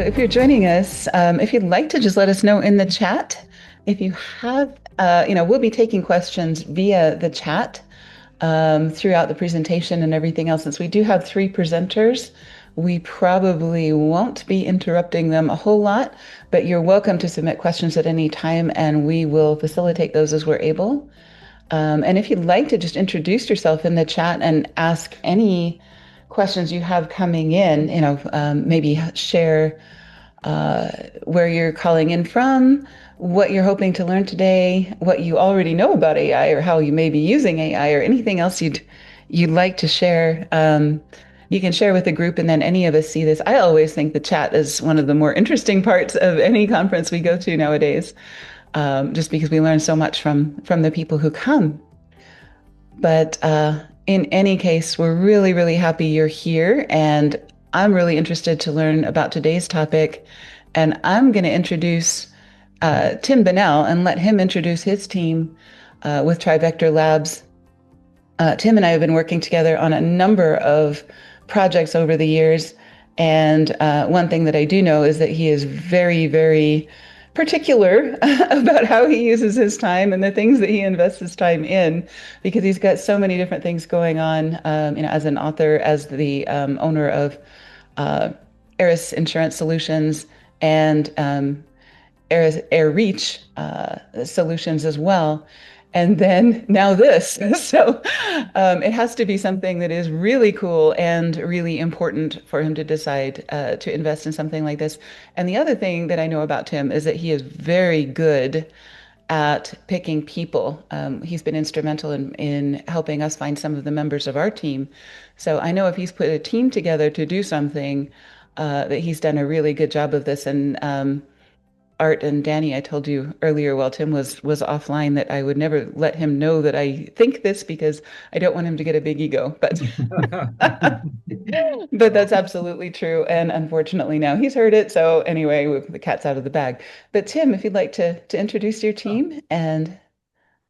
if you're joining us, if you'd like to just let us know in the chat, if you have, we'll be taking questions via the chat throughout the presentation and everything else. Since we do have three presenters, we probably won't be interrupting them a whole lot, but you're welcome to submit questions at any time, and we will facilitate those as we're able. And if you'd like to just introduce yourself in the chat and ask any questions you have coming in, maybe share where you're calling in from, what you're hoping to learn today, what you already know about AI, or how you may be using AI, or anything else you'd like to share. You can share with the group, and then any of us see this. I always think the chat is one of the more interesting parts of any conference we go to nowadays, just because we learn so much from the people who come. But in any case, we're really, really happy you're here, and I'm really interested to learn about today's topic. And I'm going to introduce Tim Bonnell and let him introduce his team with TriVector Labs. Tim and I have been working together on a number of projects over the years. And one thing that I do know is that he is very, very particular about how he uses his time and the things that he invests his time in, because he's got so many different things going on, as an author, as the owner of Aris Insurance Solutions and Air Reach Solutions as well. And then now this. So it has to be something that is really cool and really important for him to decide to invest in something like this. And the other thing that I know about Tim is that he is very good at picking people. He's been instrumental in helping us find some of the members of our team. So I know if he's put a team together to do something, that he's done a really good job of this. And Art and Danny, I told you earlier while Tim was offline that I would never let him know that I think this, because I don't want him to get a big ego. But but that's absolutely true. And unfortunately now he's heard it. So anyway, the cat's out of the bag. But Tim, if you'd like to introduce your team and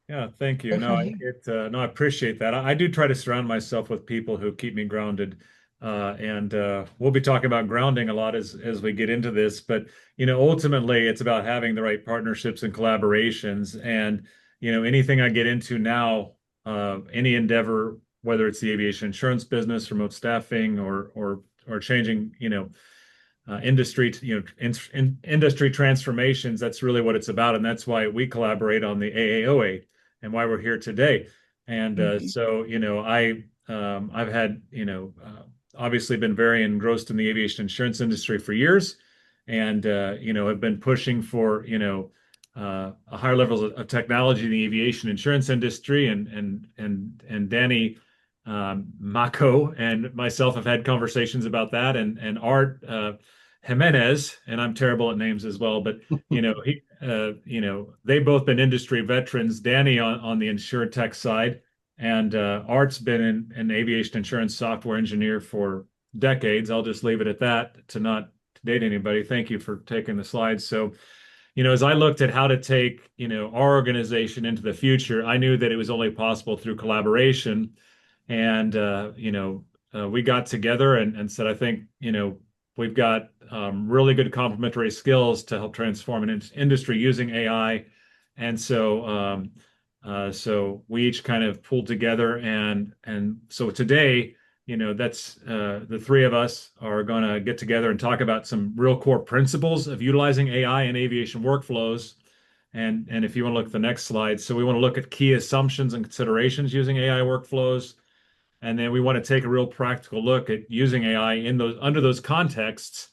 Yeah, thank you. go No, from here. I appreciate that. I do try to surround myself with people who keep me grounded, and we'll be talking about grounding a lot as we get into this. But ultimately, it's about having the right partnerships and collaborations. And anything I get into now, any endeavor, whether it's the aviation insurance business, remote staffing, or changing, industry, industry transformations. That's really what it's about, and that's why we collaborate on the AAOA and why we're here today. And Mhm. I've had obviously been very engrossed in the aviation insurance industry for years, and have been pushing for a higher level of technology in the aviation insurance industry, and Danny, Maco, and myself have had conversations about that, and Art, Jimenez, and I'm terrible at names as well, but they've both been industry veterans. Danny on the insure tech side, and Art's been an aviation insurance software engineer for decades. I'll just leave it at that to not date anybody. Thank you for taking the slides. So, as I looked at how to take, our organization into the future, I knew that it was only possible through collaboration. And we got together and said, I think, we've got really good complementary skills to help transform an industry using AI. And so we each kind of pulled together, and so today, that's the three of us are going to get together and talk about some real core principles of utilizing AI in aviation workflows. And if you want to look at the next slide, so we want to look at key assumptions and considerations using AI workflows. And then we want to take a real practical look at using AI in those under those contexts,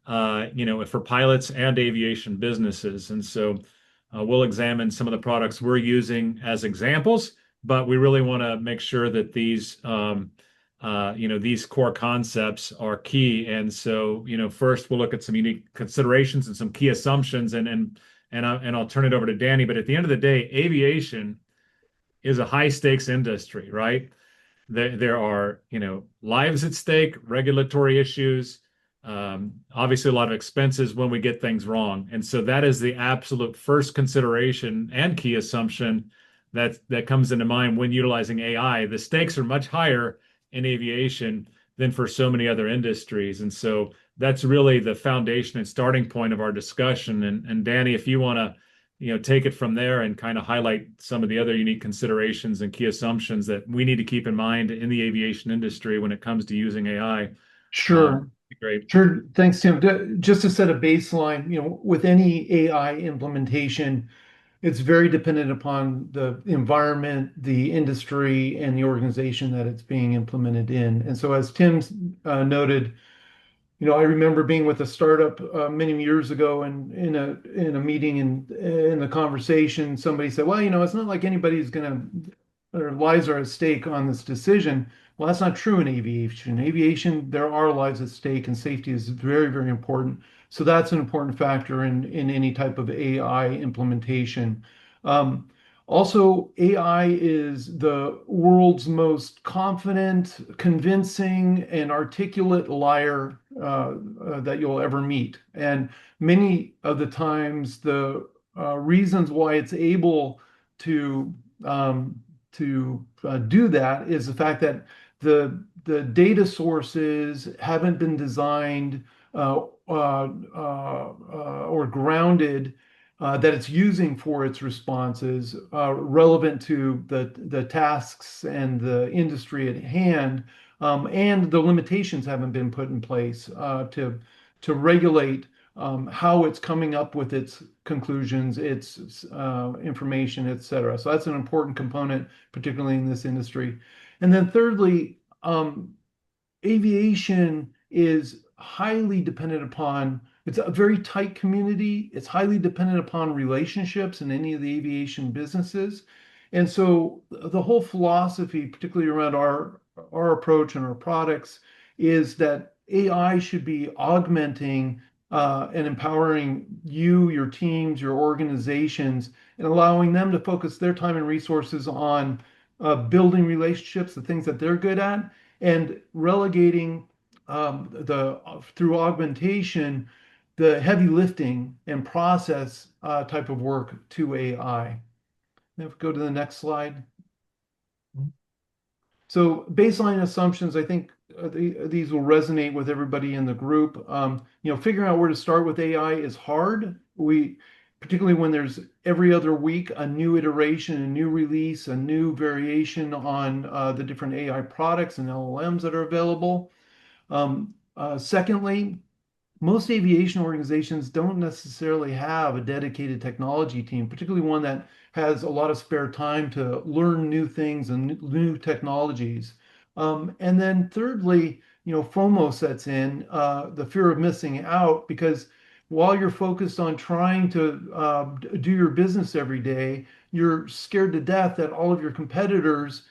for pilots and aviation businesses. And so we'll examine some of the products we're using as examples, but we really want to make sure that these core concepts are key. And so, first we'll look at some unique considerations and some key assumptions, and I'll turn it over to Danny. But at the end of the day, aviation is a high stakes industry, right? There are, lives at stake, regulatory issues, obviously a lot of expenses when we get things wrong. And so that is the absolute first consideration and key assumption that comes into mind when utilizing AI. The stakes are much higher in aviation than for so many other industries. And so that's really the foundation and starting point of our discussion. And Danny, if you want to, take it from there and kind of highlight some of the other unique considerations and key assumptions that we need to keep in mind in the aviation industry when it comes to using AI, Sure. great. Sure. Thanks, Tim. Just to set a baseline, with any AI implementation, it's very dependent upon the environment, the industry, and the organization that it's being implemented in. And so, as Tim noted, I remember being with a startup many years ago, and in a meeting and in the conversation, somebody said, "Well, it's not like anybody's going to, their lives are at stake on this decision." Well, that's not true in aviation. Aviation, there are lives at stake, and safety is very, very important. So that's an important factor in any type of AI implementation. Um, Also, AI is the world's most confident, convincing, and articulate liar that you'll ever meet. And many of the times, the reasons why it's able to do that is the fact that the data sources haven't been designed or grounded that it's using for its responses relevant to the tasks and the industry at hand, and the limitations haven't been put in place to regulate how it's coming up with its conclusions, its information, et cetera. So that's an important component, particularly in this industry. And then thirdly, aviation is highly dependent upon, it's a very tight community. It's highly dependent upon relationships in any of the aviation businesses. And so the whole philosophy, particularly around our approach and our products, is that AI should be augmenting and empowering you, your teams, your organizations, and allowing them to focus their time and resources on building relationships, the things that they're good at, and relegating the through augmentation the heavy lifting and process type of work to AI. Now, if we go to the next slide. So baseline assumptions, I think these will resonate with everybody in the group. Figuring out where to start with AI is hard. Particularly when there's every other week a new iteration, a new release, a new variation on the different AI products and LLMs that are available. Secondly, most aviation organizations don't necessarily have a dedicated technology team, particularly one that has a lot of spare time to learn new things and new technologies. And then thirdly, FOMO sets in, the fear of missing out, because while you're focused on trying to do your business every day, you're scared to death that all of your competitors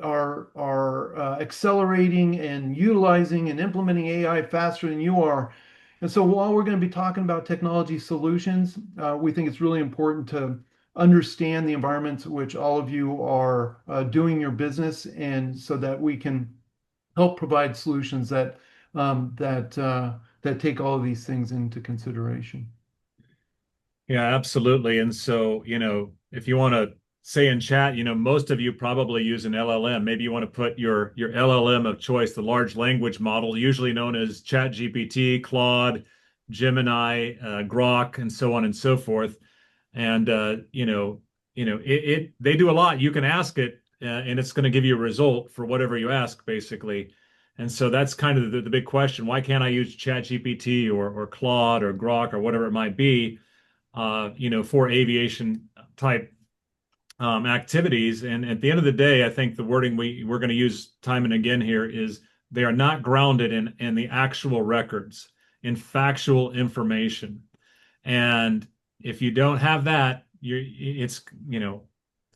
are accelerating and utilizing and implementing AI faster than you are. And so while we're going to be talking about technology solutions, we think it's really important to understand the environments in which all of you are doing your business, and so that we can help provide solutions that take all of these things into consideration. Yeah, absolutely. And so, if you want to say in chat, most of you probably use an LLM. Maybe you want to put your LLM of choice, the large language model, usually known as ChatGPT, Claude, Gemini, Grok, and so on and so forth. And they do a lot. You can ask it, and it's going to give you a result for whatever you ask, basically. And so that's kind of the big question. Why can't I use ChatGPT or Claude or Grok or whatever it might be? For aviation type activities. And at the end of the day, I think the wording we're going to use time and again here is they are not grounded in the actual records, in factual information. And if you don't have that, it's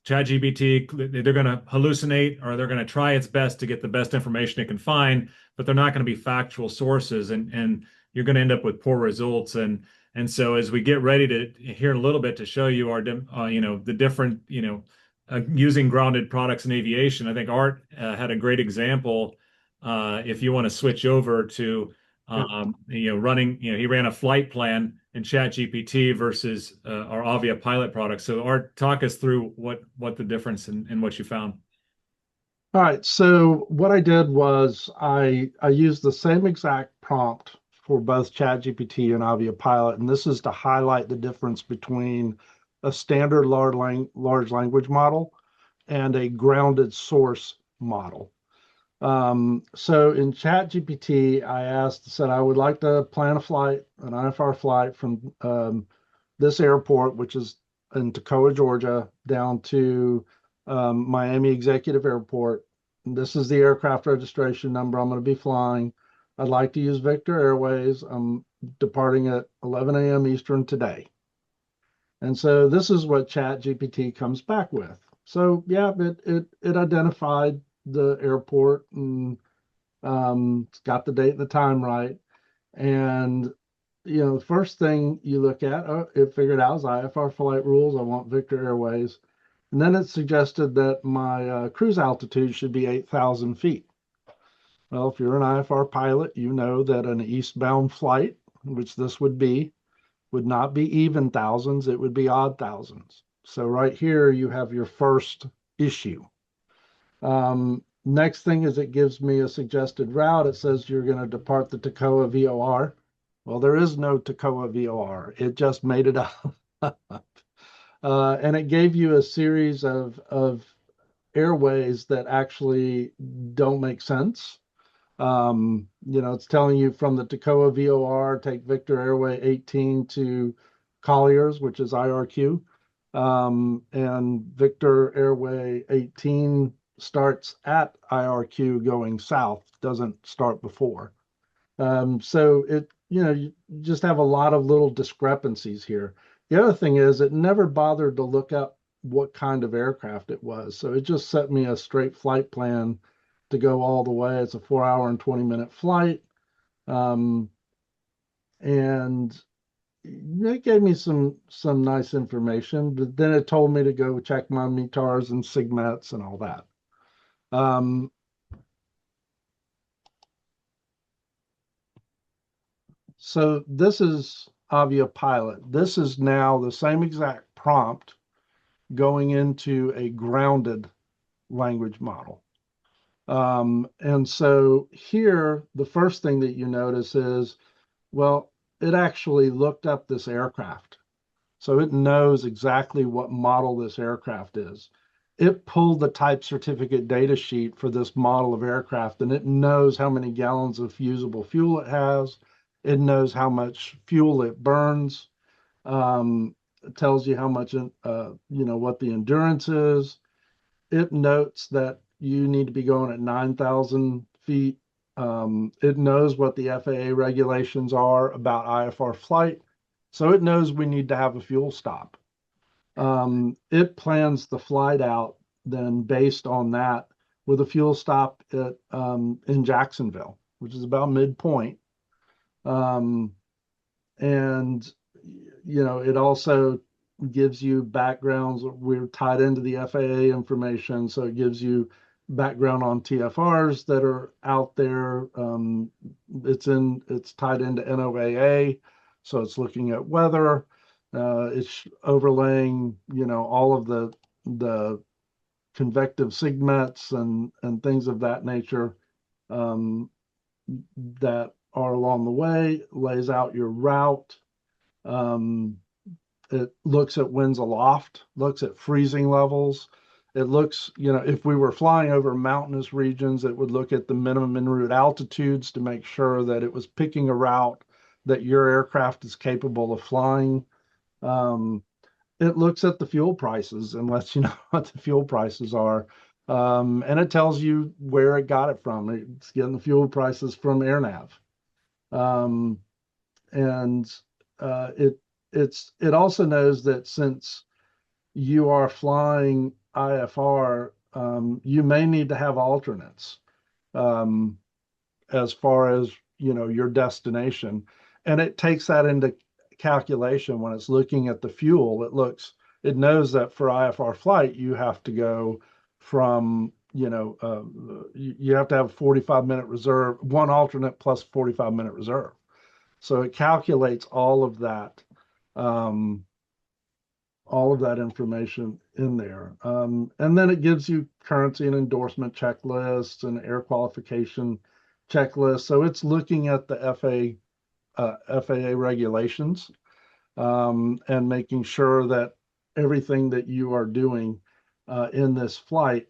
ChatGPT, they're going to hallucinate, or they're going to try its best to get the best information it can find, but they're not going to be factual sources, and you're going to end up with poor results. And so as we get ready to hear a little bit to show you our the different using grounded products in aviation, I think Art had a great example. If you want to switch over to running, he ran a flight plan in ChatGPT versus our AviaPilot product. So Art, talk us through what the difference and what you found. All right. So what I did was I used the same exact prompt for both ChatGPT and AviaPilot, and this is to highlight the difference between a standard large language model and a grounded source model. So in ChatGPT, said I would like to plan a flight, an IFR flight from this airport, which is in Toccoa, Georgia, down to Miami Executive Airport. This is the aircraft registration number I'm going to be flying. I'd like to use Victor Airways. I'm departing at 11 a.m. Eastern today. And so this is what ChatGPT comes back with. So yeah, it identified the airport and it's got the date and the time right. And the first thing you look at, it figured out is IFR flight rules. I want Victor Airways. And then it suggested that my cruise altitude should be 8,000 feet. Well, if you're an IFR pilot, you know that an eastbound flight, which this would not be even thousands, it would be odd thousands. So right here, you have your first issue. Next thing is it gives me a suggested route. It says you're going to depart the Toccoa VOR. Well, there is no Toccoa VOR. It just made it up. And it gave you a series of airways that actually don't make sense. It's telling you from the Toccoa VOR, take Victor Airway 18 to Colliers, which is IRQ. And Victor Airway 18 starts at IRQ going south, doesn't start before. So you just have a lot of little discrepancies here. The other thing is it never bothered to look up what kind of aircraft it was. So it just set me a straight flight plan to go all the way. It's a 4-hour and 20-minute flight. And it gave me some nice information, but then it told me to go check my METARs and SIGMETs and all that. So this is AviaPilot. This is now the same exact prompt going into a grounded language model. And so here, the first thing that you notice is, well, it actually looked up this aircraft. So it knows exactly what model this aircraft is. It pulled the type certificate data sheet for this model of aircraft, and it knows how many gallons of usable fuel it has. It knows how much fuel it burns. It tells you how much, what the endurance is. It notes that you need to be going at 9,000 feet. It knows what the FAA regulations are about IFR flight. So it knows we need to have a fuel stop. It plans the flight out then based on that with a fuel stop in Jacksonville, which is about midpoint. And, it also gives you backgrounds. We're tied into the FAA information, so it gives you background on TFRs that are out there. It's tied into NOAA, so it's looking at weather. It's overlaying, all of the convective SIGMETs and things of that nature that are along the way. Lays out your route. It looks at winds aloft, looks at freezing levels. It looks, if we were flying over mountainous regions, it would look at the minimum en route altitudes to make sure that it was picking a route that your aircraft is capable of flying. It looks at the fuel prices and lets you know what the fuel prices are. And it tells you where it got it from. It's getting the fuel prices from AirNav. It also knows that since you are flying IFR, you may need to have alternates as far as your destination, and it takes that into calculation when it's looking at the fuel. It knows that for IFR flight you have to go from you have to have a 45-minute reserve, one alternate plus 45-minute reserve. So it calculates all of that information in there. And then it gives you currency and endorsement checklists and air qualification checklists. So it's looking at the FAA regulations, and making sure that everything that you are doing in this flight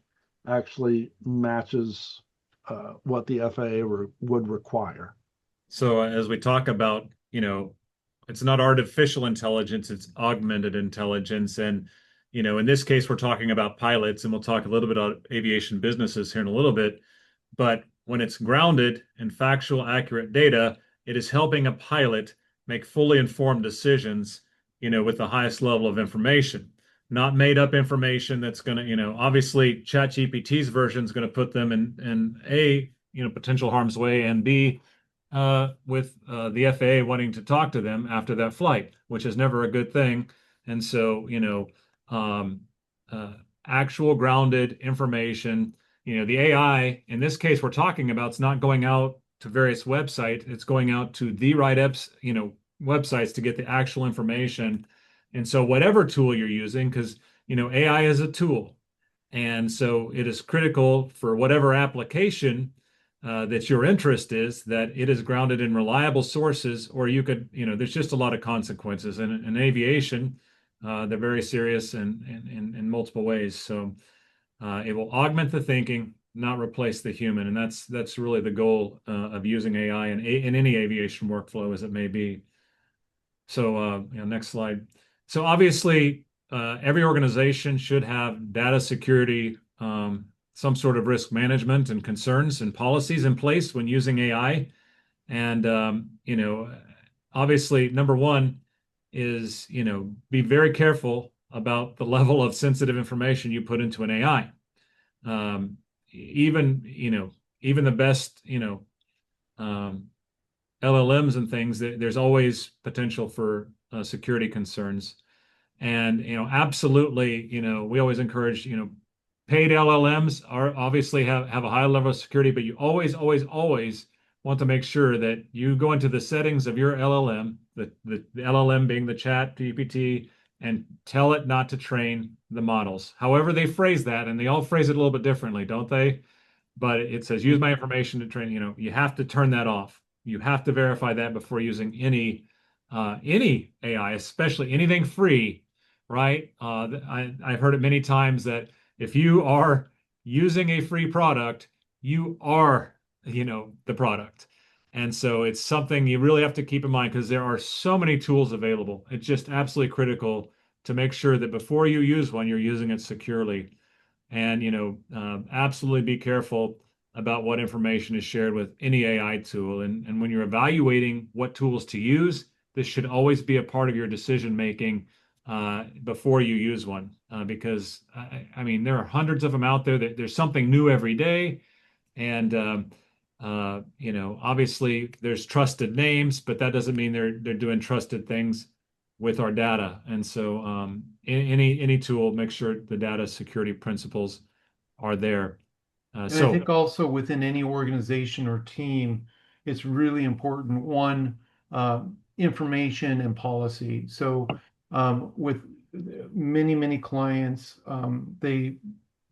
actually matches what the FAA would require. So as we talk about, it's not artificial intelligence, it's augmented intelligence. And, in this case, we're talking about pilots, and we'll talk a little bit about aviation businesses here in a little bit. But when it's grounded in factual, accurate data, it is helping a pilot make fully informed decisions, with the highest level of information, not made up information that's going to, obviously ChatGPT's version is going to put them in A, potential harm's way, and B, with the FAA wanting to talk to them after that flight, which is never a good thing. And so, um, uh, actual grounded information, the AI, in this case, we're talking about, it's not going out to various websites, it's going out to the right apps, websites to get the actual information. And so whatever tool you're using, because, AI is a tool. And so it is critical for whatever application that your interest is, that it is grounded in reliable sources, or you could, there's just a lot of consequences. And in aviation, they're very serious in multiple ways. So it will augment the thinking, not replace the human. And that's really the goal of using AI in any aviation workflow as it may be. So next slide. So obviously, every organization should have data security, some sort of risk management and concerns and policies in place when using AI. And obviously, number one is, be very careful about the level of sensitive information you put into an AI. Even, even the best, LLMs and things, there's always potential for security concerns. And, absolutely, we always encourage, paid LLMs are obviously have a high level of security, but you always, always, always want to make sure that you go into the settings of your LLM, the LLM being the chat GPT, and tell it not to train the models. However they phrase that, and they all phrase it a little bit differently, don't they? But it says, use my information to train, you have to turn that off. You have to verify that before using any AI, especially anything free, right? I've heard it many times that if you are using a free product, you are, the product. And so it's something you really have to keep in mind, because there are so many tools available. It's just absolutely critical to make sure that before you use one, you're using it securely. And, absolutely be careful about what information is shared with any AI tool. And when you're evaluating what tools to use, this should always be a part of your decision making before you use one, because I mean, there are hundreds of them out there. There's something new every day. And obviously there's trusted names, but that doesn't mean they're doing trusted things with our data. And so any tool, make sure the data security principles are there. And I think also within any organization or team, it's really important, one, uh, information and policy. So with many clients, they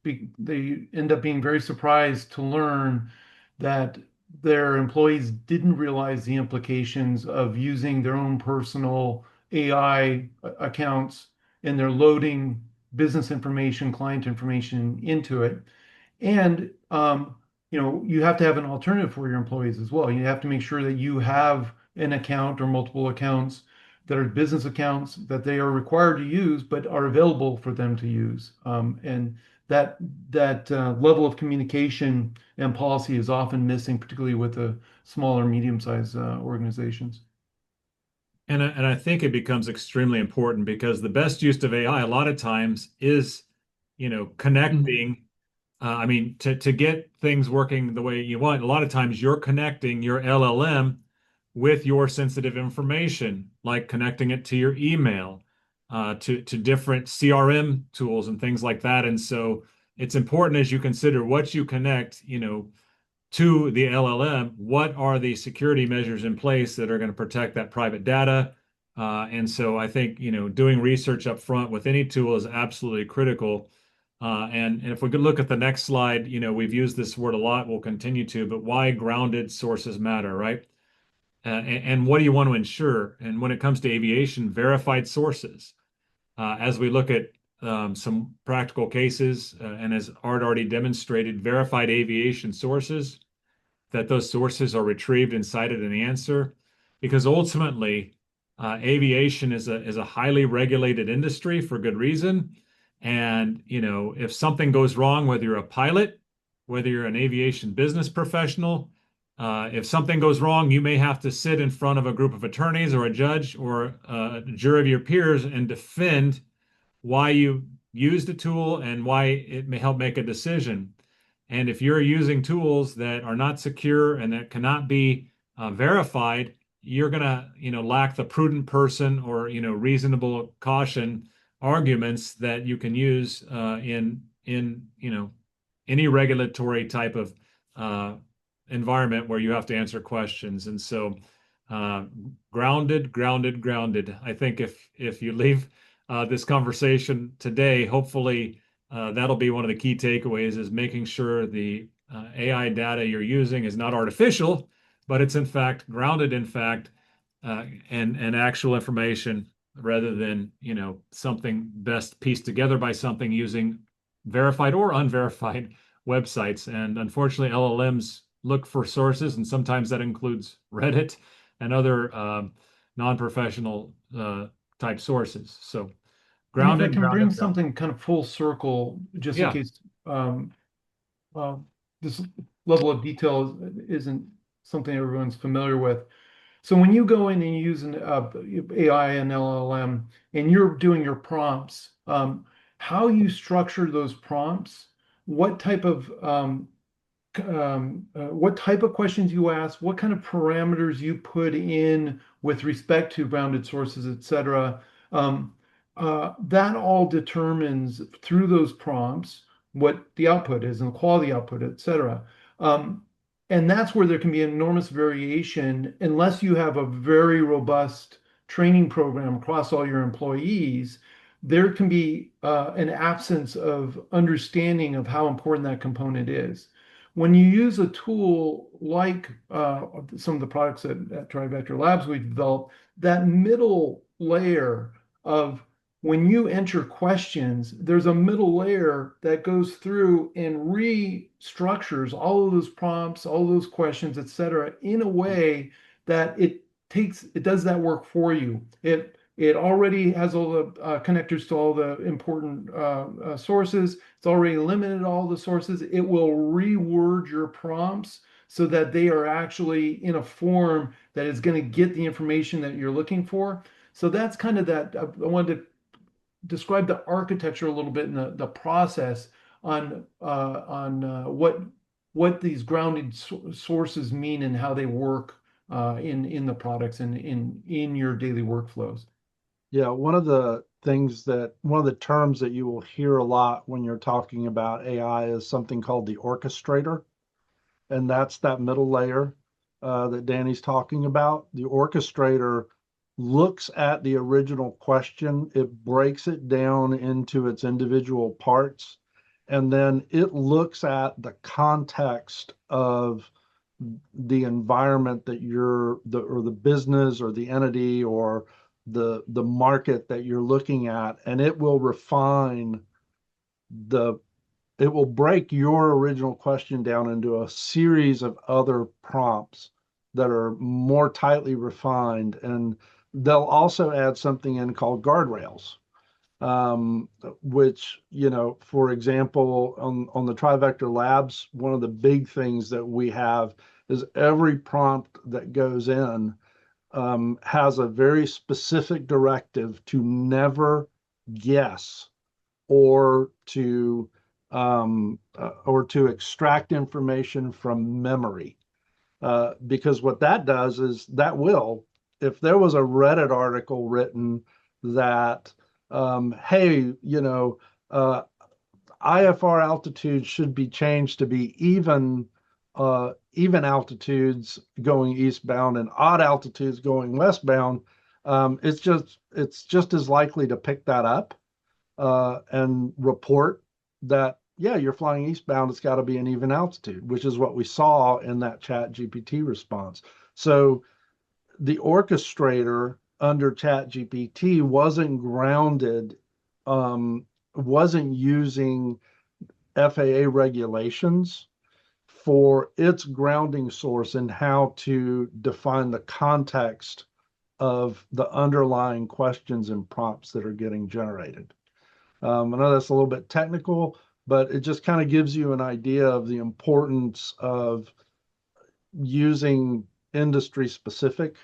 end up being very surprised to learn that their employees didn't realize the implications of using their own personal AI accounts, and they're loading business information, client information into it. And you have to have an alternative for your employees as well. You have to make sure that you have an account or multiple accounts that are business accounts that they are required to use, but are available for them to use. And that level of communication and policy is often missing, particularly with the smaller, medium-sized organizations. And I think it becomes extremely important, because the best use of AI a lot of times is, Mhm. connecting. I mean, to get things working the way you want, a lot of times you're connecting your LLM with your sensitive information, like connecting it to your email, to different CRM tools and things like that. And so it's important, as you consider what you connect, to the LLM, what are the security measures in place that are going to protect that private data? And so I think, doing research up front with any tool is absolutely critical. And if we could look at the next slide, we've used this word a lot, we'll continue to, but why grounded sources matter, right? and what do you want to ensure? And when it comes to aviation, verified sources. As we look at some practical cases, and as Art already demonstrated, verified aviation sources, that those sources are retrieved and cited in the answer, because ultimately, aviation is a highly regulated industry for good reason. And if something goes wrong, whether you're a pilot, whether you're an aviation business professional, if something goes wrong, you may have to sit in front of a group of attorneys or a judge or a jury of your peers and defend why you used a tool and why it may help make a decision. And if you're using tools that are not secure and that cannot be verified, you're gonna, lack the prudent person or, reasonable caution arguments that you can use in any regulatory type of environment where you have to answer questions. And so, grounded, grounded, grounded. I think if you leave this conversation today, hopefully that'll be one of the key takeaways, is making sure the AI data you're using is not artificial, but it's in fact grounded in fact and actual information, rather than something best pieced together by something using verified or unverified websites. And unfortunately, LLMs look for sources, and sometimes that includes Reddit and other non-professional type sources. So And if I grounded, can bring grounded, grounded. something kind of full circle, just in Yeah. case this level of detail isn't something everyone's familiar with. So when you go in and you use an AI and LLM and you're doing your prompts, how you structure those prompts, what type of questions you ask, what kind of parameters you put in with respect to grounded sources, et cetera. That all determines through those prompts what the output is and the quality output, et cetera. And that's where there can be enormous variation unless you have a very robust training program across all your employees. There can be an absence of understanding of how important that component is. When you use a tool like some of the products at TriVector Labs we've developed, that middle layer of when you enter questions, there's a middle layer that goes through and restructures all of those prompts, all of those questions, et cetera, in a way that it does that work for you. It already has all the connectors to all the important sources. It's already limited all the sources. It will reword your prompts so that they are actually in a form that is going to get the information that you're looking for. So that's kind of that. I wanted to describe the architecture a little bit and the process on what these grounded sources mean and how they work in the products and in your daily workflows. Yeah, one of the terms that you will hear a lot when you're talking about AI is something called the orchestrator. And that's that middle layer that Danny's talking about. The orchestrator looks at the original question, it breaks it down into its individual parts, and then it looks at the context of the environment that or the business or the entity or the market that you're looking at, and it will break your original question down into a series of other prompts that are more tightly refined. And they'll also add something in called guardrails, which, for example, on the TriVector Labs, one of the big things that we have is every prompt that goes in has a very specific directive to never guess or to extract information from memory. Because what that does is if there was a Reddit article written that, hey, IFR altitude should be changed to be even altitudes going eastbound and odd altitudes going westbound, it's just as likely to pick that up and report that, yeah, you're flying eastbound, it's got to be an even altitude, which is what we saw in that ChatGPT response. So the orchestrator under ChatGPT wasn't grounded, wasn't using FAA regulations for its grounding source and how to define the context of the underlying questions and prompts that are getting generated. I know that's a little bit technical, but it just kind of gives you an idea of the importance of using industry specific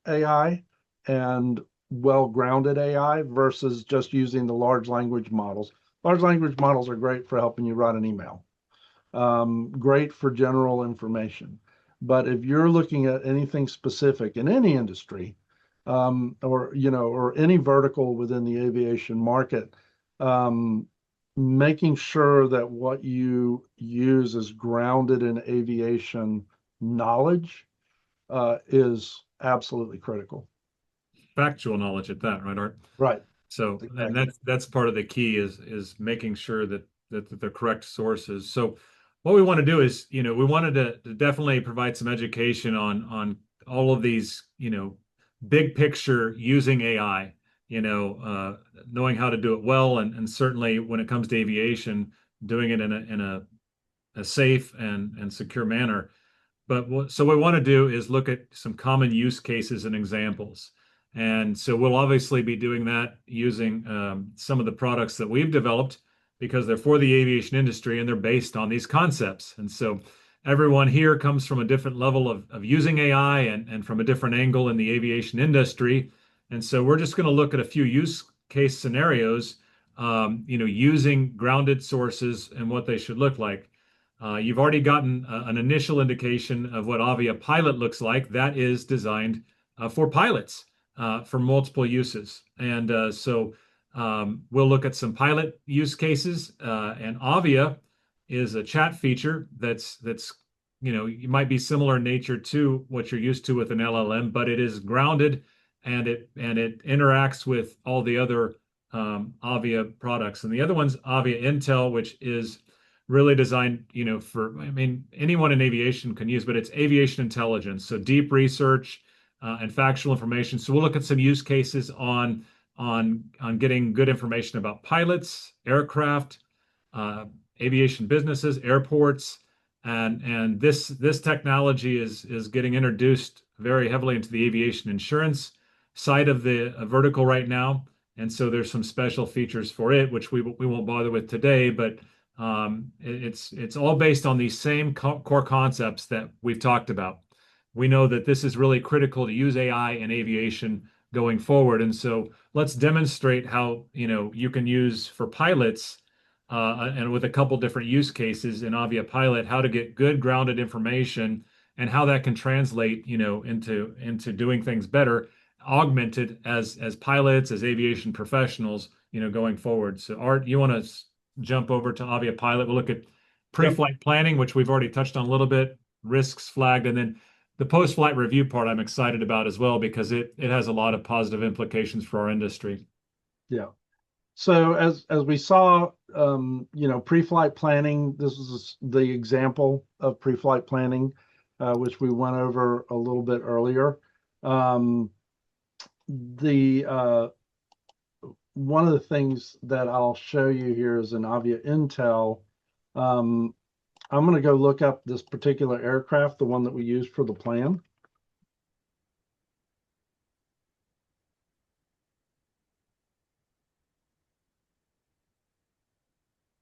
AI and well-grounded AI versus just using the large language models. Large language models are great for helping you write an email, great for general information. But if you're looking at anything specific in any industry, or any vertical within the aviation market, making sure that what you use is grounded in aviation knowledge is absolutely critical. Factual knowledge at that, right, Art? Right. So, Exactly. and that's part of the key is making sure that the correct sources. So, what we want to do is, we wanted to definitely provide some education on all of these, big picture using AI, knowing how to do it well, and certainly when it comes to aviation, doing it in a safe and secure manner. But so what we want to do is look at some common use cases and examples. And so we'll obviously be doing that using some of the products that we've developed because they're for the aviation industry and they're based on these concepts. And so everyone here comes from a different level of using AI and from a different angle in the aviation industry. And so we're just going to look at a few use case scenarios, using grounded sources and what they should look like. You've already gotten an initial indication of what AviaPilot looks like. That is designed for pilots for multiple uses. And so we'll look at some pilot use cases. And Avia is a chat feature that's you might be similar in nature to what you're used to with an LLM, but it is grounded and it interacts with all the other Avia products. And the other one's AviaIntel, which is really designed, anyone in aviation can use, but it's aviation intelligence. So deep research and factual information. So we'll look at some use cases on getting good information about pilots, aircraft, aviation businesses, airports, and this technology is getting introduced very heavily into the aviation insurance side of the vertical right now. And so there's some special features for it, which we won't bother with today, but it's all based on these same core concepts that we've talked about. We know that this is really critical to use AI in aviation going forward. And so let's demonstrate how, you can use for pilots and with a couple different use cases in AviaPilot, how to get good grounded information and how that can translate, into doing things better, augmented as pilots, as aviation professionals, going forward. So Art, you want to jump over to AviaPilot? We'll look at pre-flight planning, which we've already touched on a little bit, risks flagged, and then the post-flight review part I'm excited about as well because it has a lot of positive implications for our industry. Yeah. So as we saw, pre-flight planning, this is the example of pre-flight planning, which we went over a little bit earlier. One of the things that I'll show you here is an AviaIntel. I'm going to go look up this particular aircraft, the one that we used for the plan.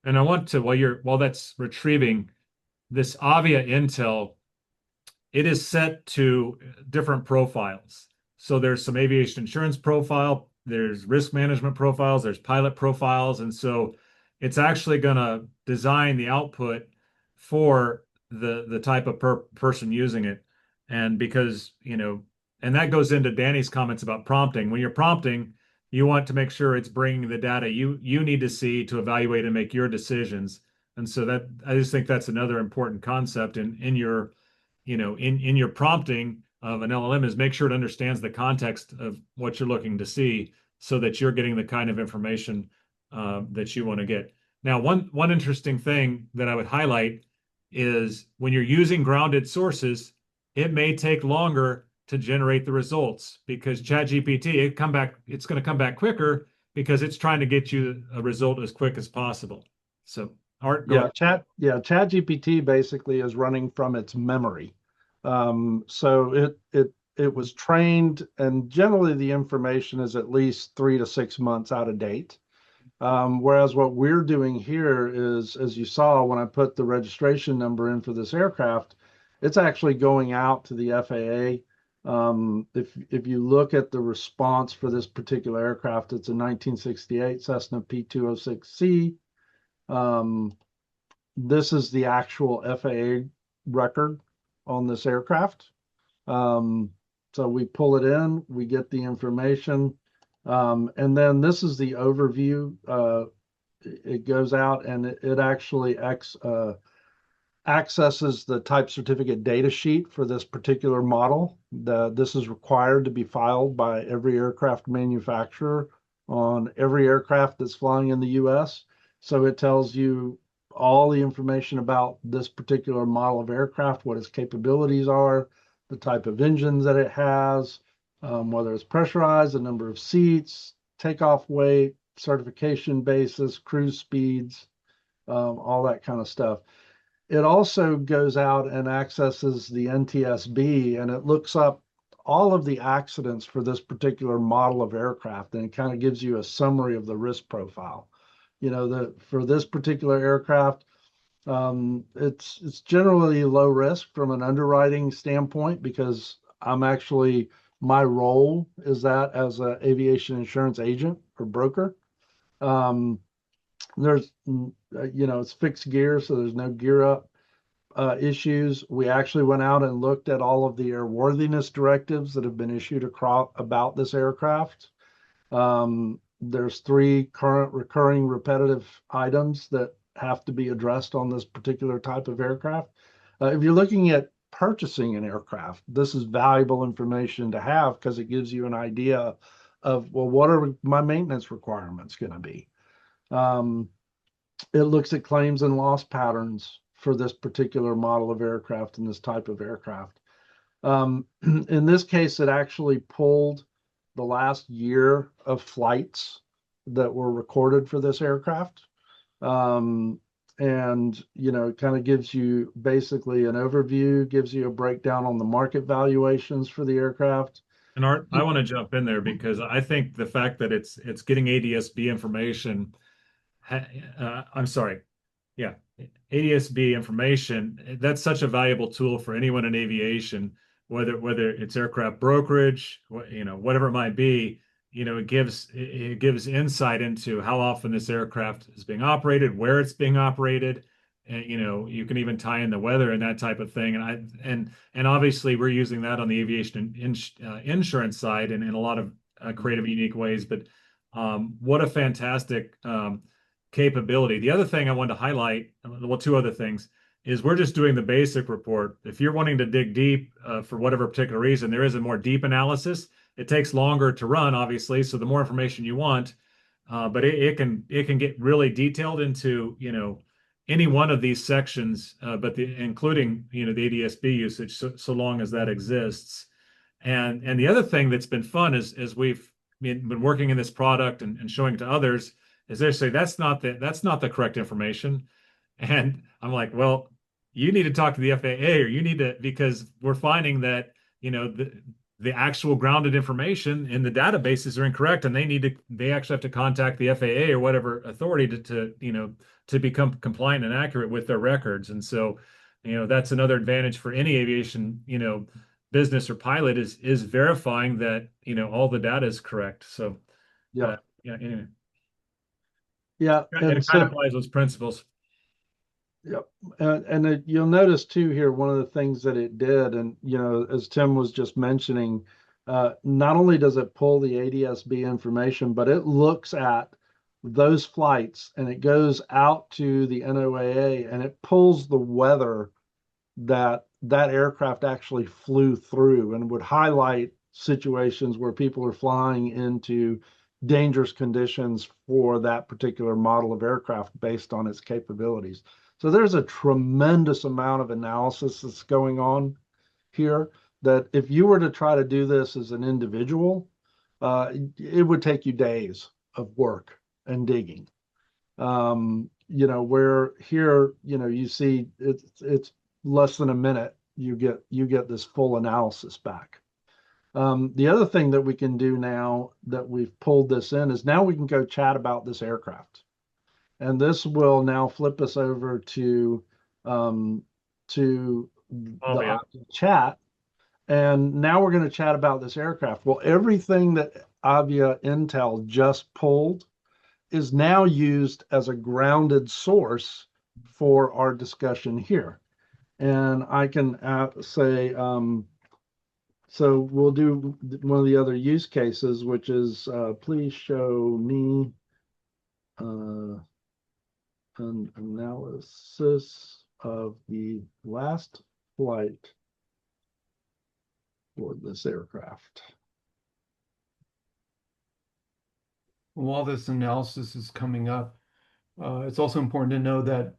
And I want to, while that's retrieving this AviaIntel, it is set to different profiles. So there's some aviation insurance profile, there's risk management profiles, there's pilot profiles. And so it's actually going to design the output for the type of person using it. And because, and that goes into Danny's comments about prompting. When you're prompting, you want to make sure it's bringing the data you need to see to evaluate and make your decisions. And so that I just think that's another important concept in your, in your prompting of an LLM is make sure it understands the context of what you're looking to see so that you're getting the kind of information that you want to get. Now, one interesting thing that I would highlight is when you're using grounded sources, it may take longer to generate the results, because ChatGPT, it's going to come back quicker because it's trying to get you a result as quick as possible. So Art, go ahead. ChatGPT basically is running from its memory. So it was trained, and generally the information is at least 3 to 6 months out of date. Whereas what we're doing here is, as you saw when I put the registration number in for this aircraft, it's actually going out to the FAA. If you look at the response for this particular aircraft, it's a 1968 Cessna P206C. This is the actual FAA record on this aircraft. So we pull it in, we get the information, and then this is the overview. It goes out and it actually accesses the type certificate data sheet for this particular model. This is required to be filed by every aircraft manufacturer on every aircraft that's flying in the US. So it tells you all the information about this particular model of aircraft, what its capabilities are, the type of engines that it has, whether it's pressurized, the number of seats, takeoff weight, certification basis, cruise speeds, all that kind of stuff. It also goes out and accesses the NTSB, and it looks up all of the accidents for this particular model of aircraft, and it kind of gives you a summary of the risk profile. For this particular aircraft, it's generally low risk from an underwriting standpoint, because my role is that as an aviation insurance agent or broker. It's fixed gear, so there's no gear up issues. We actually went out and looked at all of the airworthiness directives that have been issued about this aircraft. There's 3 current recurring repetitive items that have to be addressed on this particular type of aircraft. If you're looking at purchasing an aircraft, this is valuable information to have, because it gives you an idea of, well, what are my maintenance requirements going to be? It looks at claims and loss patterns for this particular model of aircraft and this type of aircraft. In this case, it actually pulled the last year of flights that were recorded for this aircraft. It kind of gives you basically an overview, gives you a breakdown on the market valuations for the aircraft. And Art, I want to jump in there because I think the fact that it's getting ADSB information, I'm sorry, yeah, ADSB information, that's such a valuable tool for anyone in aviation, whether it's aircraft brokerage, whatever it might be. It gives insight into how often this aircraft is being operated, where it's being operated, and you can even tie in the weather and that type of thing. And obviously we're using that on the aviation insurance side and in a lot of creative, unique ways. But what a fantastic capability. The other thing I wanted to highlight, well, 2 other things, is we're just doing the basic report. If you're wanting to dig deep for whatever particular reason, there is a more deep analysis. It takes longer to run, obviously, so the more information you want, but it can get really detailed into any one of these sections, but including the ADSB usage, so long as that exists. And the other thing that's been fun is we've been working in this product and showing it to others, is they say that's not the correct information, and I'm like, well, you need to talk to the FAA, or you need to, because we're finding that the actual grounded information in the databases are incorrect, and they actually have to contact the FAA or whatever authority to become compliant and accurate with their records. And so, that's another advantage for any aviation, business or pilot is verifying that, all the data is correct. So, anyway. Yeah. And it kind of applies those principles. Yep. And you'll notice too here, one of the things that it did, and as Tim was just mentioning, not only does it pull the ADSB information, but it looks at those flights and it goes out to the NOAA and it pulls the weather that aircraft actually flew through, and would highlight situations where people are flying into dangerous conditions for that particular model of aircraft based on its capabilities. So there's a tremendous amount of analysis that's going on here. that if you were to try to do this as an individual, it would take you days of work and digging. Where here, you see it's less than a minute, you get this full analysis back. The other thing that we can do now that we've pulled this in is now we can go chat about this aircraft. And this will now flip us over to the chat. And now we're going to chat about this aircraft. Well, everything that AviaIntel just pulled is now used as a grounded source for our discussion here. And I can say, so we'll do one of the other use cases, which is please show me an analysis of the last flight for this aircraft. While this analysis is coming up, it's also important to know that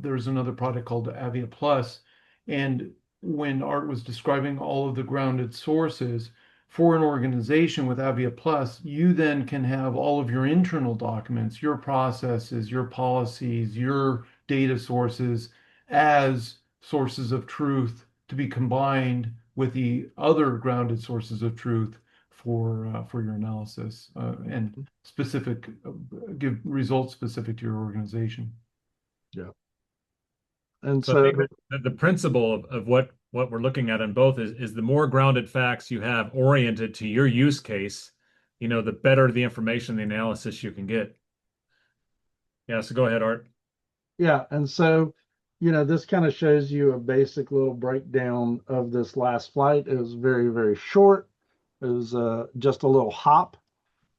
there's another product called Avia Plus. And when Art was describing all of the grounded sources for an organization with Avia Plus, you then can have all of your internal documents, your processes, your policies, your data sources as sources of truth to be combined with the other grounded sources of truth for your analysis and specific give results specific to your organization. Yeah. And so I think the principle of what we're looking at in both is the more grounded facts you have oriented to your use case, the better the information, the analysis you can get. Yeah, so go ahead, Art. Yeah, and so this kind of shows you a basic little breakdown of this last flight. It was very, very short. It was just a little hop.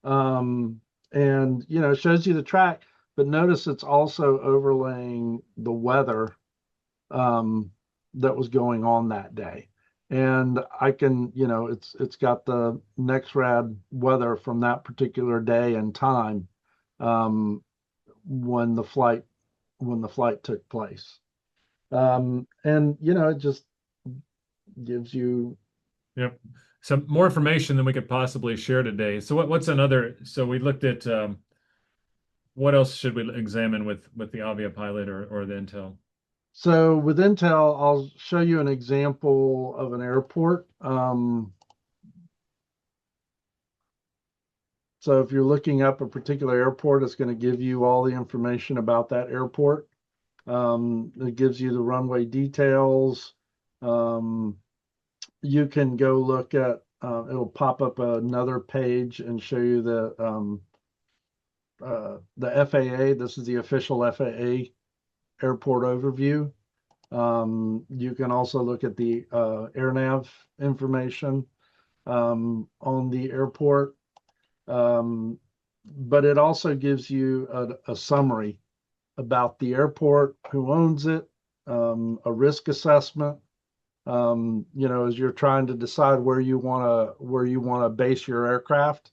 And it shows you the track, but notice it's also overlaying the weather that was going on that day. And I can, it's got the NEXRAD weather from that particular day and time when the flight took place. And it just gives you some more information than we could possibly share today. So what's another? So we looked at what else should we examine with the AviaPilot or the Intel? So with Intel, I'll show you an example of an airport. So if you're looking up a particular airport, it's going to give you all the information about that airport. It gives you the runway details. You can go look at, it'll pop up another page and show you the FAA. This is the official FAA airport overview. You can also look at the AirNav information on the airport. But it also gives you a summary about the airport, who owns it, a risk assessment. As you're trying to decide where you want to base your aircraft,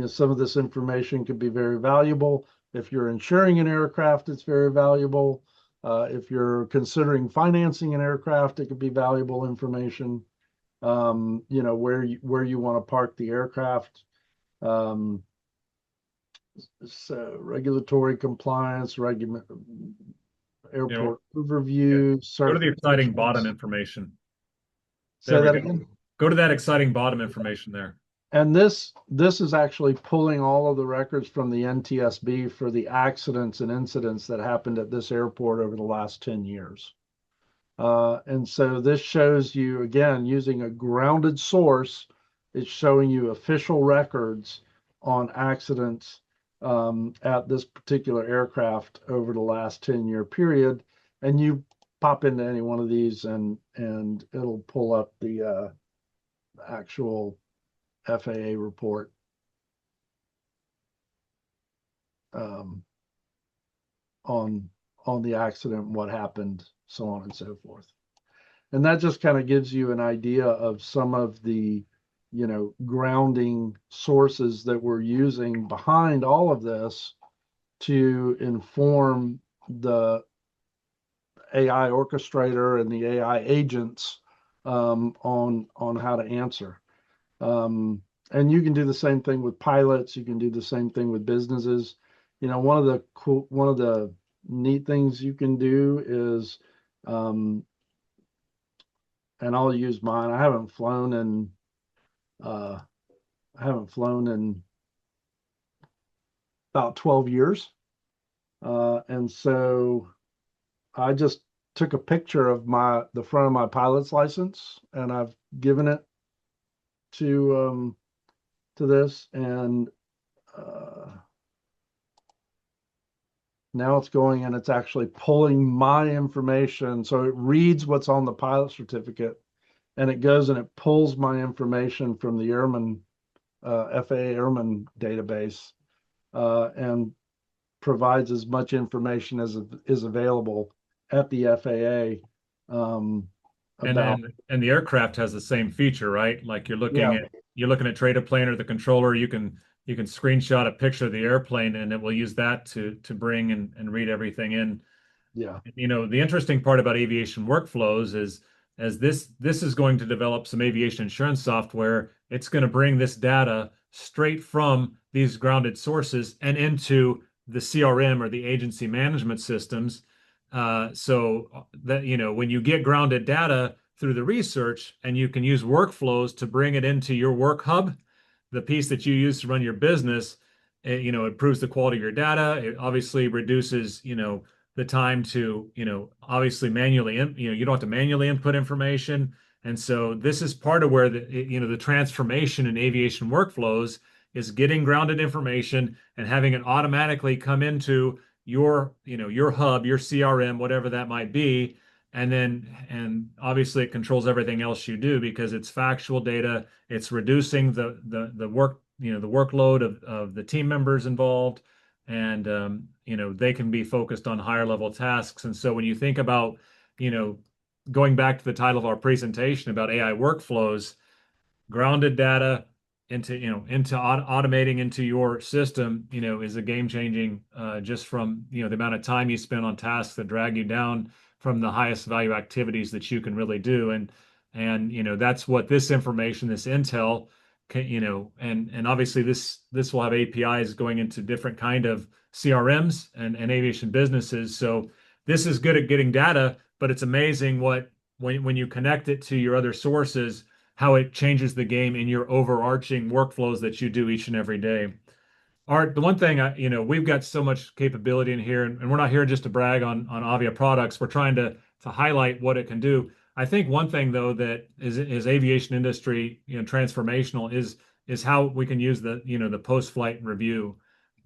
some of this information could be very valuable. If you're insuring an aircraft, it's very valuable. If you're considering financing an aircraft, it could be valuable information. Where you want to park the aircraft. So regulatory compliance, airport overview. Go to the exciting bottom information. Say that again. Go to that exciting bottom information there. And this is actually pulling all of the records from the NTSB for the accidents and incidents that happened at this airport over the last 10 years. And so this shows you, again, using a grounded source, it's showing you official records on accidents at this particular aircraft over the last 10-year period. And you pop into any one of these and it'll pull up the actual FAA report on the accident, what happened, so on and so forth. And that just kind of gives you an idea of some of the grounding sources that we're using behind all of this to inform the AI orchestrator and the AI agents on how to answer. And you can do the same thing with pilots. You can do the same thing with businesses. One of the neat things you can do is, and I'll use mine. Uh, I haven't flown in about 12 years. And so I just took a picture of the front of my pilot's license, and I've given it to this, and uh, now it's going and it's actually pulling my information. So it reads what's on the pilot certificate, and it goes and it pulls my information from the FAA Airman database, and provides as much information as is available at the FAA, about. And the aircraft has the same feature, right? Like Yeah, you're looking at Trader Plane or the controller, you can screenshot a picture of the airplane and it will use that to bring and read everything in. yeah, The interesting part about aviation workflows is as this is going to develop some aviation insurance software, it's going to bring this data straight from these grounded sources and into the CRM or the agency management systems. So that, when you get grounded data through the research and you can use workflows to bring it into your work hub, the piece that you use to run your business, it improves the quality of your data. It obviously reduces, the time to, obviously manually, you don't have to manually input information. And so this is part of where the transformation in aviation workflows is getting grounded information and having it automatically come into your hub, your CRM, whatever that might be. And obviously it controls everything else you do because it's factual data. It's reducing the work, the workload of the team members involved, and they can be focused on higher level tasks. And so when you think about, you know, going back to the title of our presentation about AI workflows, grounded data into automating into your system, is a game changing, just from, the amount of time you spend on tasks that drag you down from the highest value activities that you can really do. And that's what this information, this intel can, and obviously this will have APIs going into different kind of CRMs and aviation businesses. So this is good at getting data, but it's amazing what when you connect it to your other sources, how it changes the game in your overarching workflows that you do each and every day. Art, the one thing we've got so much capability in here, and we're not here just to brag on Avia products. We're trying to highlight what it can do. I think one thing though that is aviation industry, transformational is how we can use the post-flight review.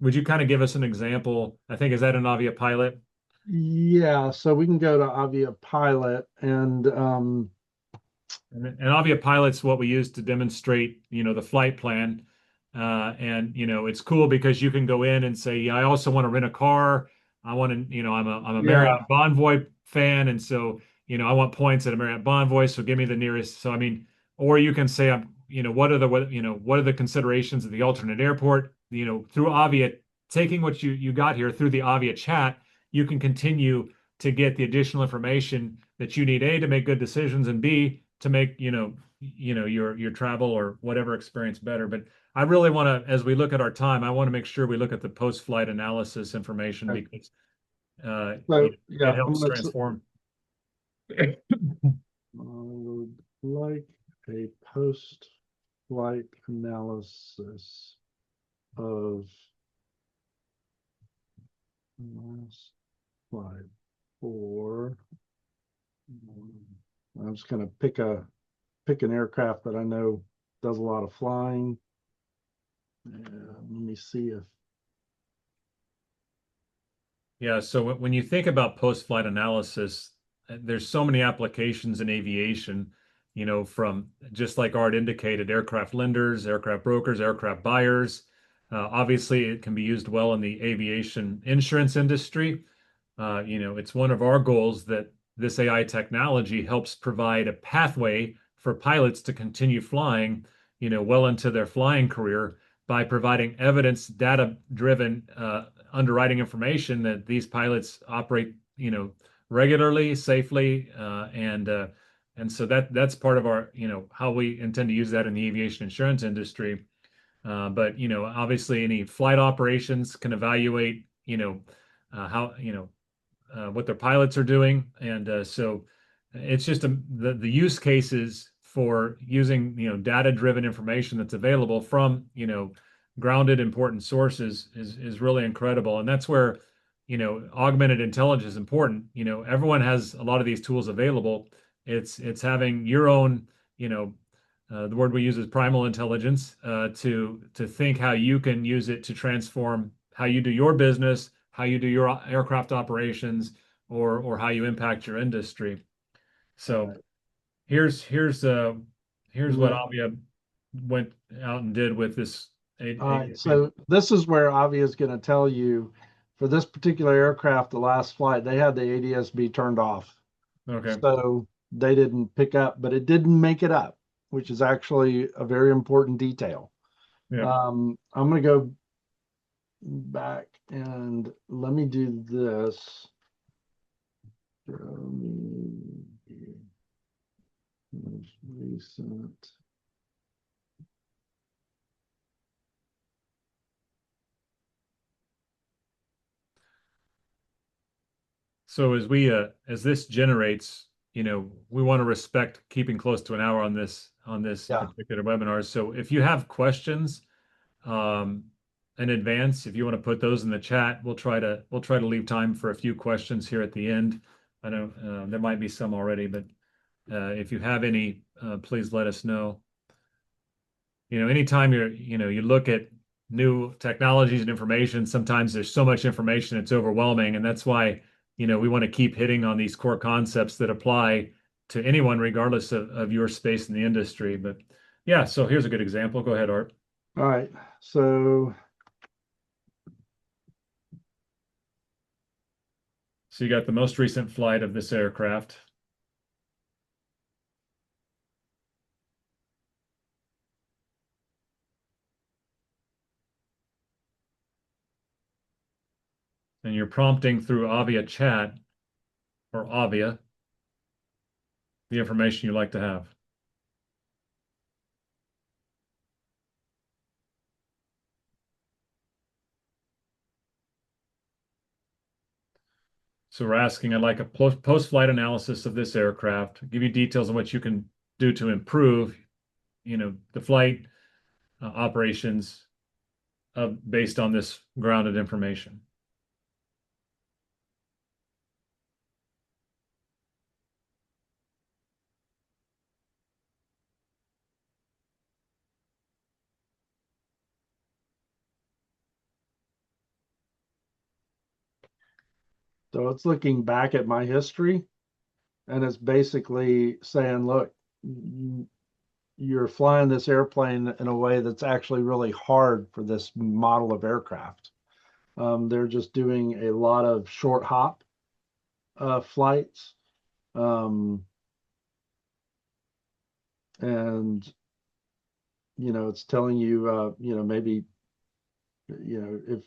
Would you kind of give us an example? I think is that an Avia pilot? yeah. So we can go to AviaPilot, and And AviaPilot's what we use to demonstrate, the flight plan. And it's cool because you can go in and say, yeah, I also want to rent a car. I want to, I'm a yeah, Marriott Bonvoy fan, and so I want points at a Marriott Bonvoy. So give me the nearest. So I mean, or you can say, what are the considerations of the alternate airport? Through Avia, taking what you got here through the Avia chat, you can continue to get the additional information that you need, A, to make good decisions, and B, to make your travel or whatever experience better. But I really want to, as we look at our time, I want to make sure we look at the post-flight analysis information okay. because So yeah, it helps transform. I would like a post-flight analysis of last flight for. I'm just going to pick an aircraft that I know does a lot of flying. Let me see if. Yeah, so when you think about post-flight analysis, there's so many applications in aviation, from just like Art indicated, aircraft lenders, aircraft brokers, aircraft buyers. Obviously, it can be used well in the aviation insurance industry. It's one of our goals that this AI technology helps provide a pathway for pilots to continue flying, well into their flying career by providing evidence, data-driven underwriting information that these pilots operate, regularly, safely, And so that's part of our, how we intend to use that in the aviation insurance industry. But obviously, any flight operations can evaluate, how, what their pilots are doing, and so it's just the use cases for using data-driven information that's available from grounded important sources is really incredible, and that's where augmented intelligence is important. Everyone has a lot of these tools available. It's having your own the word we use is primal intelligence, to think how you can use it to transform how you do your business, how you do your aircraft operations, or how you impact your industry. So here's what Avia went out and did with this. All right, so this is where Avia is going to tell you for this particular aircraft, the last flight, they had the ADS-B turned off. Okay. So they didn't pick up, but it didn't make it up, which is actually a very important detail. Yeah. I'm going to go back and let me do this. Most recent. So as this generates, we want to respect keeping close to an hour on this particular webinar. So if you have questions in advance, if you want to put those in the chat, we'll try to leave time for a few questions here at the end. I know there might be some already, but if you have any, please let us know. Anytime you look at new technologies and information, sometimes there's so much information, it's overwhelming. And that's why, we want to keep hitting on these core concepts that apply to anyone, regardless of your space in the industry. But yeah, so here's a good example. Go ahead, Art. All right. So you got the most recent flight of this aircraft. And you're prompting through Avia Chat or Avia the information you'd like to have. So we're asking, I'd like a post-flight analysis of this aircraft, give you details on what you can do to improve, the flight operations based on this grounded information. So it's looking back at my history, and it's basically saying, look, you're flying this airplane in a way that's actually really hard for this model of aircraft. They're just doing a lot of short hop flights. And, it's telling you, maybe, if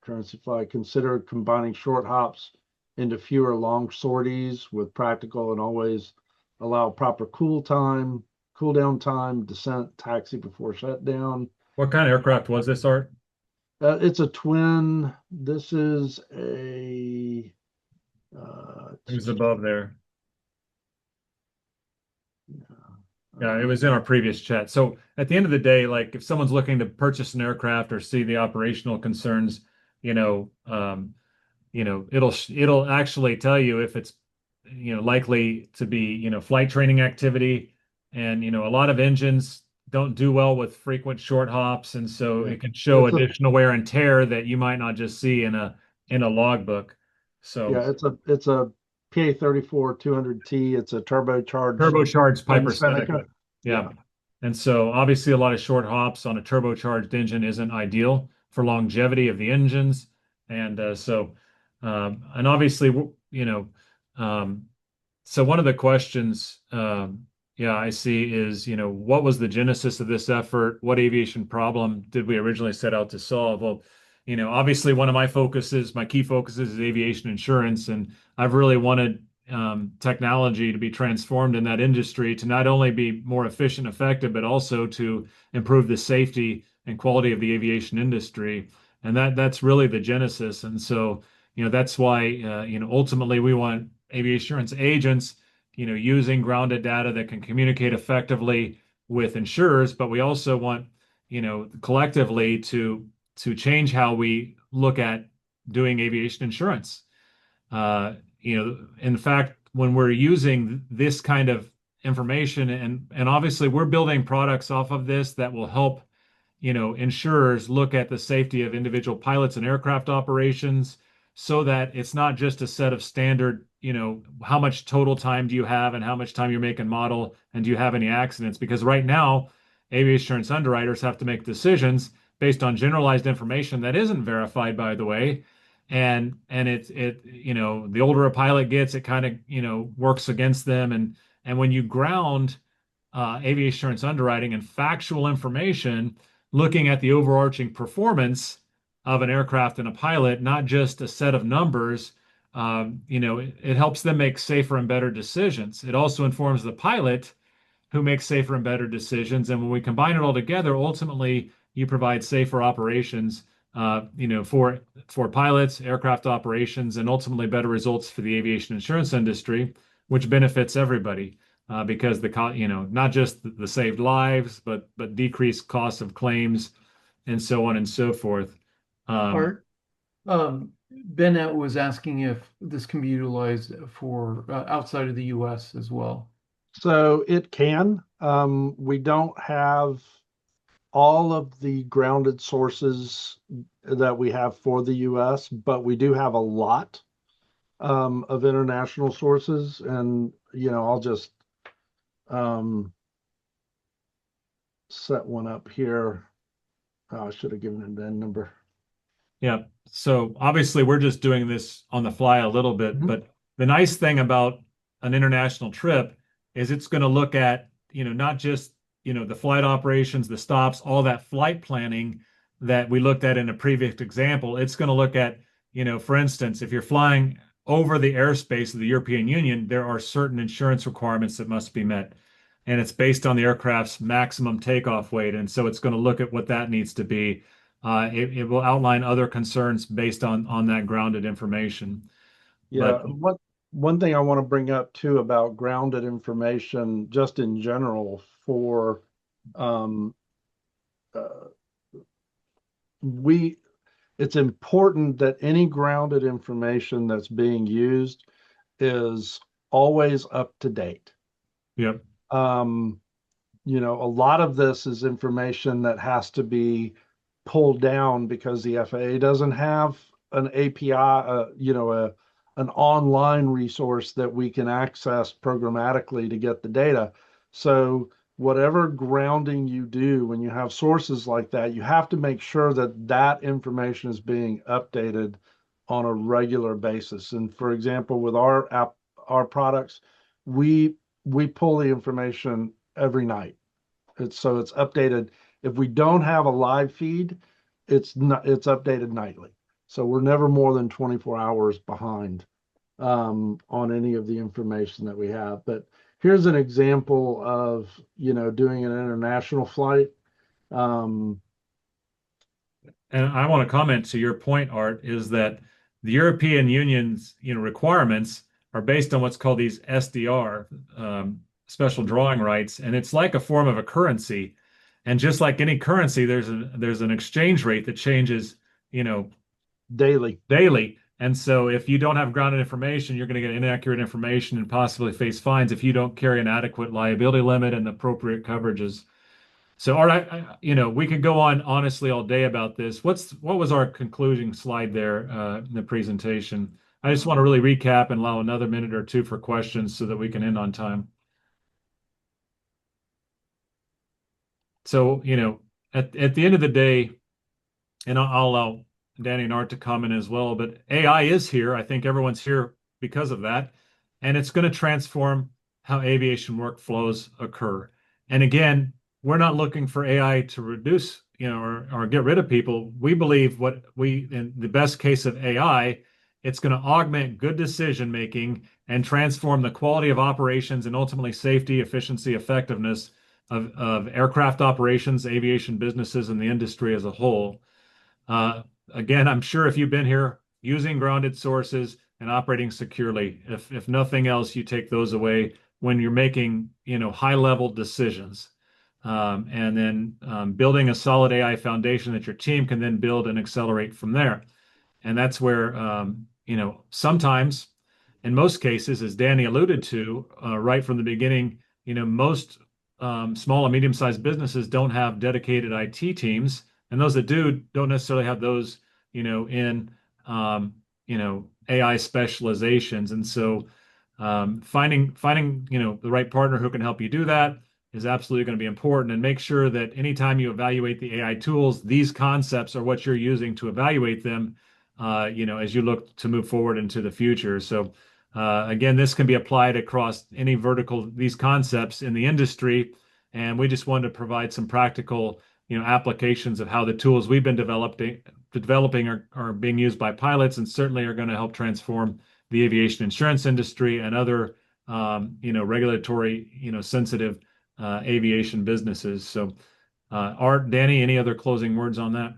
currency flight, consider combining short hops into fewer long sorties with practical and always allow proper cool down time, descent, taxi before shutdown. What kind of aircraft was this, Art? It's a twin. This is It was above there. Yeah, it was in our previous chat. So at the end of the day, like if someone's looking to purchase an aircraft or see the operational concerns, it'll actually tell you if it's likely to be flight training activity, and a lot of engines don't do well with frequent short hops, and so it can show additional wear and tear that you might not just see in a logbook. So yeah, it's a PA34 200T. It's a turbocharged Piper Seneca. Yeah. And so obviously a lot of short hops on a turbocharged engine isn't ideal for longevity of the engines. And and obviously, so one of the questions, I see is, what was the genesis of this effort? What aviation problem did we originally set out to solve? Well, obviously one of my key focuses is aviation insurance. And I've really wanted, technology to be transformed in that industry to not only be more efficient, effective, but also to improve the safety and quality of the aviation industry. And that's really the genesis. And so, that's why, ultimately we want aviation insurance agents, using grounded data that can communicate effectively with insurers, but we also want, collectively to change how we look at doing aviation insurance. In fact, when we're using this kind of information, and obviously we're building products off of this that will help, insurers look at the safety of individual pilots and aircraft operations, so that it's not just a set of standard, how much total time do you have and how much time you're making model, and do you have any accidents? Because right now, aviation insurance underwriters have to make decisions based on generalized information that isn't verified, by the way. And the older a pilot gets, it kind of, works against them. And when you ground aviation insurance underwriting and factual information, looking at the overarching performance of an aircraft and a pilot, not just a set of numbers, it helps them make safer and better decisions. It also informs the pilot who makes safer and better decisions. And when we combine it all together, ultimately you provide safer operations, for pilots, aircraft operations, and ultimately better results for the aviation insurance industry, which benefits everybody, because not just the saved lives, but decreased costs of claims, and so on and so forth. Art, Bennett was asking if this can be utilized for outside of the US as well. So it can. We don't have all of the grounded sources that we have for the US, but we do have a lot of international sources. And, I'll just set one up here. Oh, I should have given it a number. Yeah. So obviously we're just doing this on the fly a little bit, but the nice thing about an international trip is it's going to look at, not just, the flight operations, the stops, all that flight planning that we looked at in a previous example. It's going to look at, for instance, if you're flying over the airspace of the European Union, there are certain insurance requirements that must be met. And it's based on the aircraft's maximum takeoff weight. And so it's going to look at what that needs to be. It will outline other concerns based on that grounded information. Yeah, one thing I want to bring up too about grounded information, just in general, for it's important that any grounded information that's being used is always up to date. Yep. A lot of this is information that has to be pulled down because the FAA doesn't have an API, an online resource that we can access programmatically to get the data. So whatever grounding you do when you have sources like that, you have to make sure that that information is being updated on a regular basis. And for example, with our products, we pull the information every night. It's updated. If we don't have a live feed, it's updated nightly. So we're never more than 24 hours behind on any of the information that we have. But here's an example of, doing an international flight. And I want to comment to your point, Art, is that the European Union's, requirements are based on what's called these SDR, special drawing rights, and it's like a form of a currency. And just like any currency, there's an exchange rate that changes, daily. And so if you don't have grounded information, you're going to get inaccurate information and possibly face fines if you don't carry an adequate liability limit and appropriate coverages. So, Art, we could go on honestly all day about this. What was our concluding slide there in the presentation? I just want to really recap and allow another minute or two for questions so that we can end on time. So, at the end of the day, and I'll allow Danny and Art to comment as well, but AI is here. I think everyone's here because of that. And it's going to transform how aviation workflows occur. And again, we're not looking for AI to reduce, or get rid of people. We believe in the best case of AI It's going to augment good decision making and transform the quality of operations and ultimately safety, efficiency, effectiveness of aircraft operations, aviation businesses, and the industry as a whole. Again, I'm sure if you've been here using grounded sources and operating securely, if nothing else, you take those away when you're making, high level decisions. And then building a solid AI foundation that your team can then build and accelerate from there. And that's where, sometimes, in most cases, as Danny alluded to, right from the beginning, most small and medium-sized businesses don't have dedicated IT teams, and those that do don't necessarily have those, in AI specializations. And so, finding the right partner who can help you do that is absolutely going to be important. And make sure that anytime you evaluate the AI tools, these concepts are what you're using to evaluate them, as you look to move forward into the future. So again, this can be applied across any vertical, these concepts in the industry. And we just wanted to provide some practical, applications of how the tools we've been developing are being used by pilots, and certainly are going to help transform the aviation insurance industry and other, regulatory, sensitive aviation businesses. So, Art, Danny, any other closing words on that?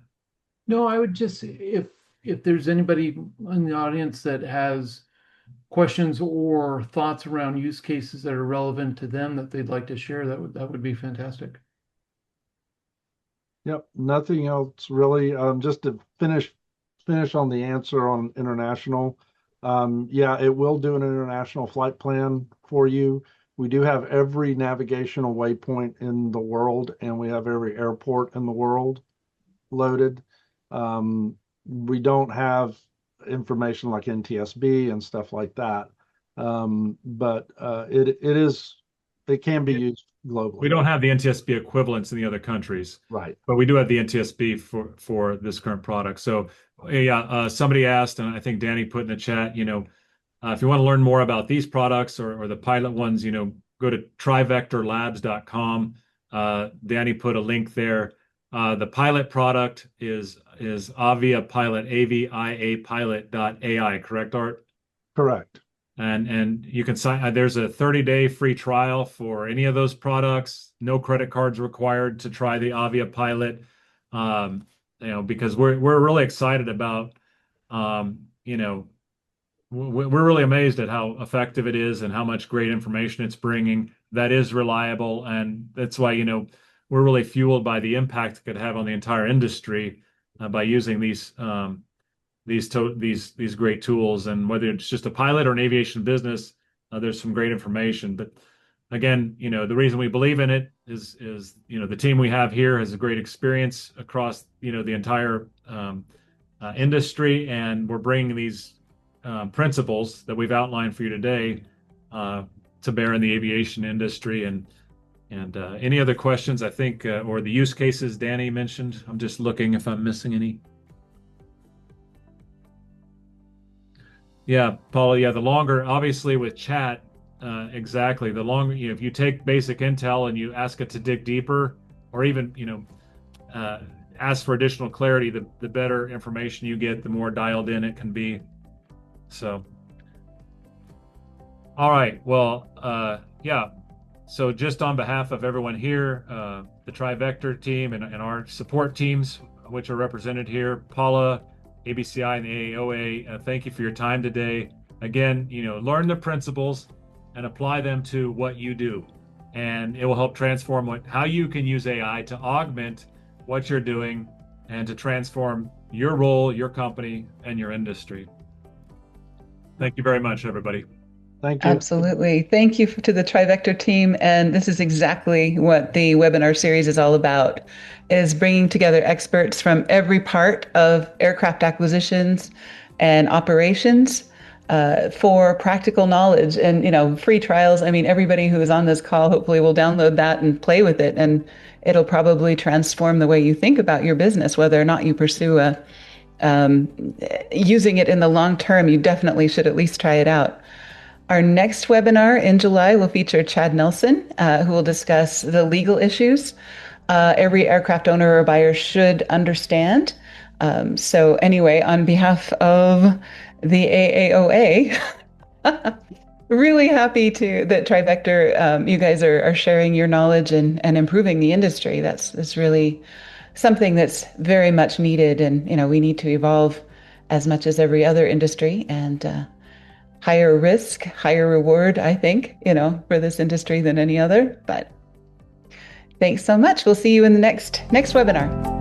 No, I would just, if there's anybody in the audience that has questions or thoughts around use cases that are relevant to them that they'd like to share, that would be fantastic. Yep, nothing else really. Just to finish on the answer on international. Yeah, it will do an international flight plan for you. We do have every navigational waypoint in the world, and we have every airport in the world loaded. We don't have information like NTSB and stuff like that, but it can be used globally. We don't have the NTSB equivalents in the other countries, right? But we do have the NTSB for this current product. So yeah, somebody asked, and I think Danny put in the chat, if you want to learn more about these products or the pilot ones, go to TriVectorLabs.com. Danny put a link there. The pilot product is AviaPilot, AviaPilot.ai, correct, Art? Correct. And you can sign. There's a 30-day free trial for any of those products. No credit cards required to try the AviaPilot. Because we're really excited about, we're really amazed at how effective it is and how much great information it's bringing that is reliable. And that's why, we're really fueled by the impact it could have on the entire industry by using these great tools. And whether it's just a pilot or an aviation business, there's some great information. But again, the reason we believe in it is the team we have here has a great experience across the entire industry, and we're bringing these principles that we've outlined for you today to bear in the aviation industry. And any other questions, I think, or the use cases Danny mentioned? I'm just looking if I'm missing any. Yeah, Paula, yeah, the longer, obviously with chat, exactly, the longer, if you take basic intel and you ask it to dig deeper, or even, ask for additional clarity, the better information you get, the more dialed in it can be. So, all right, well, yeah. So just on behalf of everyone here, the TriVector team and our support teams, which are represented here, Paula, ABCI and the AAOA, thank you for your time today. Again, learn the principles and apply them to what you do. And it will help transform how you can use AI to augment what you're doing and to transform your role, your company, and your industry. Thank you very much, everybody. Thank you. Absolutely. Thank you to the TriVector team. And this is exactly what the webinar series is all about, is bringing together experts from every part of aircraft acquisitions and operations for practical knowledge and, free trials. I mean, everybody who is on this call hopefully will download that and play with it. And it'll probably transform the way you think about your business, whether or not you pursue using it in the long term. You definitely should at least try it out. Our next webinar in July will feature Chad Nelson, who will discuss the legal issues every aircraft owner or buyer should understand. So anyway, on behalf of the AAOA. Really happy that TriVector, you guys are sharing your knowledge and improving the industry. That's really something that's very much needed, and we need to evolve as much as every other industry, and higher risk, higher reward, I think, for this industry than any other. But thanks so much. We'll see you in the next webinar.